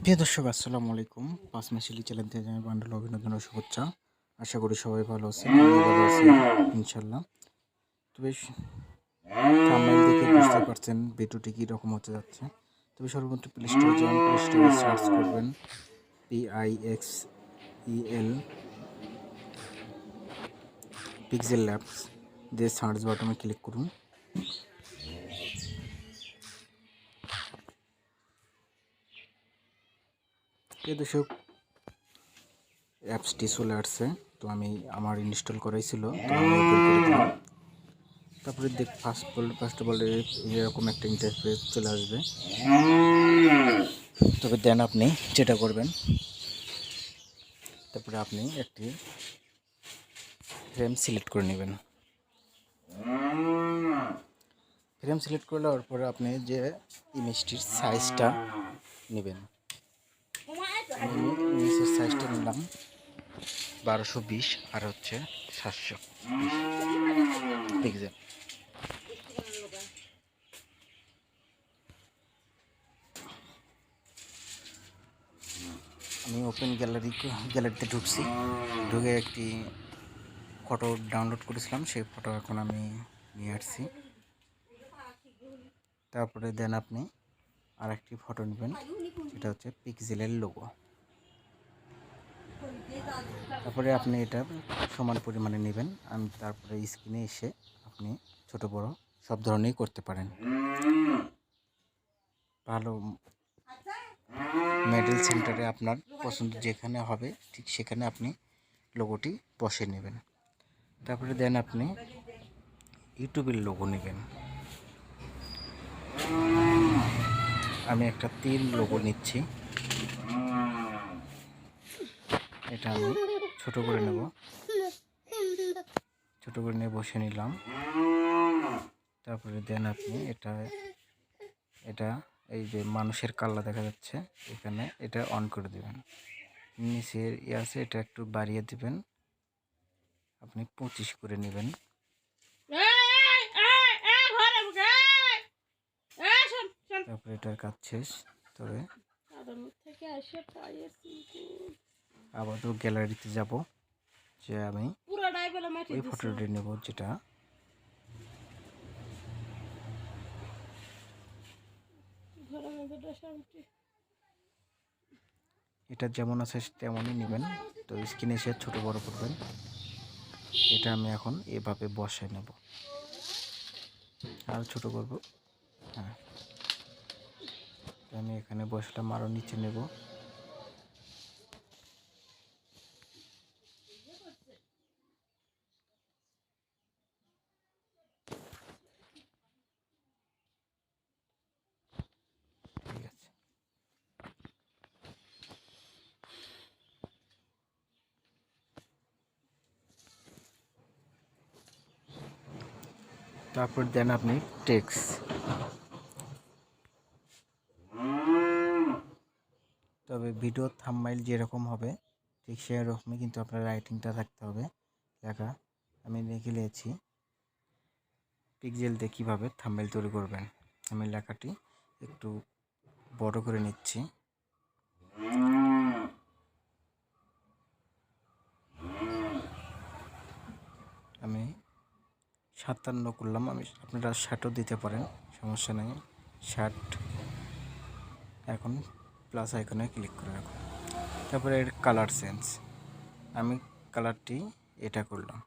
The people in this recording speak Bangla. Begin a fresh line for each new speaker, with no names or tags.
প্রিয় দর্শক আসসালামু আলাইকুম। পাঁচ মাসিলি চ্যানেল থেকে জানাই বান্ডেল অভিনন্দন ও শুভেচ্ছা। আশা করি সবাই ভালো আছেন, আমিও ভালো আছি ইনশাল্লাহ। তবে থাম্বনেল দেখে বুঝতে পারছেন ভিডিওটি কীরকম হতে যাচ্ছে। তবে সর্বপ্রথম প্লে স্টোরে যান, প্লে স্টোরে সার্চ করবেন PIXEL পিক্সেল ল্যাবস দিয়ে সার্চ বাটনে ক্লিক করুন। প্রিয় দর্শক, অ্যাপসটি চলে আসছে। তো আমি আমার ইনস্টল করাই ছিল, তো আমি ওপেন করে দিলাম। তারপরে ফার্স্ট অফ অল এরকম একটা ইন্টারফেস চলে আসবে। তবে দেন আপনি যেটা করবেন, তারপরে আপনি একটি ফ্রেম সিলেক্ট করে নেবেন। ফ্রেম সিলেক্ট করে নেওয়ার পরে আপনি যে ইমেজটির সাইজটা নেবেন, আমি ইমেজের সাইজটা নিলাম 1220 আর হচ্ছে 720 পিক্সেল। আমি ওপেন গ্যালারিতে ঢুকছি, ঢুকে একটি ফটো ডাউনলোড করেছিলাম, সেই ফটো এখন আমি নিয়ে আসছি। তারপরে দেন আপনি আর একটি ফটো নেবেন, এটা হচ্ছে পিক্সেলের লোগো। তারপরে আপনি এটা সমান পরিমাণে নেবেন। আমি তারপরে স্ক্রিনে এসে আপনি ছোট বড় সব ধরনেরই করতে পারেন। ভালো মেডেল সেন্টারে আপনার পছন্দ যেখানে হবে ঠিক সেখানে আপনি লোগোটি বসে নেবেন। তারপরে দেন আপনি ইউটিউবের লোগো নেবেন। আমি একটা তীর লোগো নিচ্ছি, এটা আমি ছোট করে নেব। ছোট করে নিয়ে বসে নিলাম। তারপরে দেন আপনি এটা এই যে মানুষের কাল্লা দেখা যাচ্ছে এখানে, এটা অন করে দেবেন। নিচের আছে এটা একটু বাড়িয়ে দিবেন, আপনি 25 করে নেবেন। তারপরে এটার কাজ শেষ। তবে আবারও গ্যালারিতে যাব, যে আমি ওই ফটোটি নেব যেটা এটা যেমন আছে তেমনই নেবেন। তো স্ক্রিনে এসে ছোট বড় করবেন। এটা আমি এখন এভাবে বসায় নেব, আর ছোট করব। হ্যাঁ, আমি এখানে বসলাম, আরও নিচে নেব। ঠিক আছে, তারপর দেন আপনি টেক্সট। তবে ভিডিও থাম্বনেইল যেরকম হবে ঠিক সেরকমই কিন্তু আপনার রাইটিংটা থাকতে হবে লেখা। আমি লিখে নিয়েছি পিক্সেল দিয়ে কীভাবে থাম্বনেইল তৈরি করবেন। আমি লেখাটি একটু বড় করে নিচ্ছি। আমি 57 করলাম। আপনারা 60ও দিতে পারেন, সমস্যা নেই। 60। এখন প্লাস আইকনে ক্লিক করে রাখুন। তারপরে এর কালার চেঞ্জ, আমি কালারটি এটা করলাম।